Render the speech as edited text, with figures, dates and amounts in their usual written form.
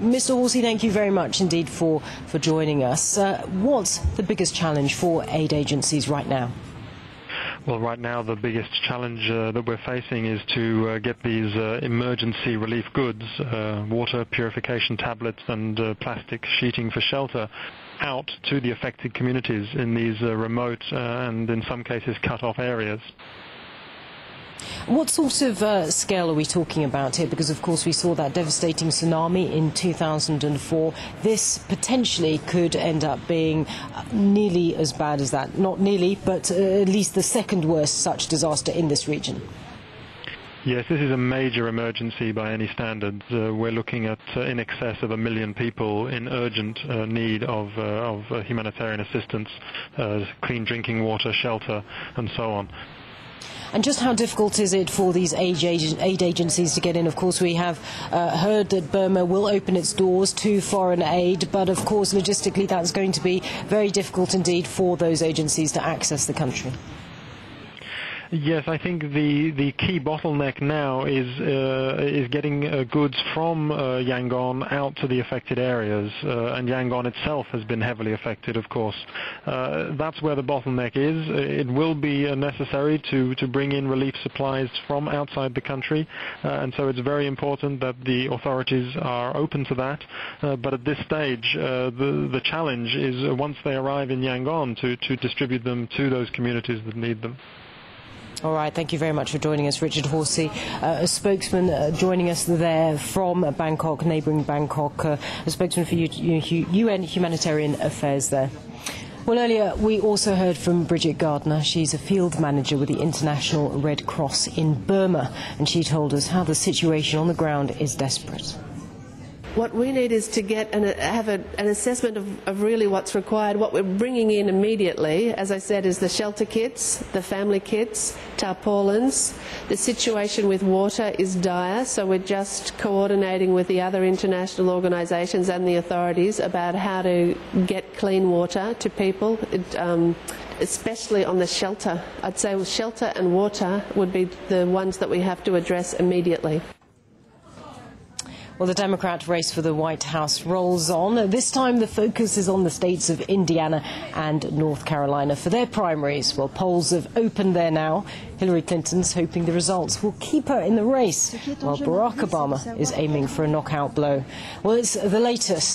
Mr. Horsey, thank you very much indeed for joining us. What's the biggest challenge for aid agencies right now? Well, right now the biggest challenge that we're facing is to get these emergency relief goods, water purification tablets and plastic sheeting for shelter, out to the affected communities in these remote and in some cases cut-off areas. What sort of scale are we talking about here? Because, of course, we saw that devastating tsunami in 2004. This potentially could end up being nearly as bad as that. Not nearly, but at least the second worst such disaster in this region. Yes, this is a major emergency by any standards. We're looking at in excess of 1 million people in urgent need of humanitarian assistance, clean drinking water, shelter, and so on. And just how difficult is it for these aid agencies to get in? Of course, we have heard that Burma will open its doors to foreign aid, but of course, logistically, that's going to be very difficult indeed for those agencies to access the country. Yes, I think the key bottleneck now is getting goods from Yangon out to the affected areas, and Yangon itself has been heavily affected, of course. That's where the bottleneck is. It will be necessary to bring in relief supplies from outside the country, and so it's very important that the authorities are open to that. But at this stage, the challenge is once they arrive in Yangon to distribute them to those communities that need them. All right, thank you very much for joining us, Richard Horsey, a spokesman joining us there from Bangkok, neighbouring Bangkok, a spokesman for UN Humanitarian Affairs there. Well, earlier we also heard from Bridget Gardner. She's a field manager with the International Red Cross in Burma, and she told us how the situation on the ground is desperate. What we need is to have an assessment of really what's required. What we're bringing in immediately, as I said, is the shelter kits, the family kits, tarpaulins. The situation with water is dire, so we're just coordinating with the other international organisations and the authorities about how to get clean water to people, especially on the shelter. I'd say shelter and water would be the ones that we have to address immediately. Well, the Democrat race for the White House rolls on. This time the focus is on the states of Indiana and North Carolina for their primaries. Well, polls have opened there now. Hillary Clinton's hoping the results will keep her in the race, while Barack Obama is aiming for a knockout blow. Well, it's the latest.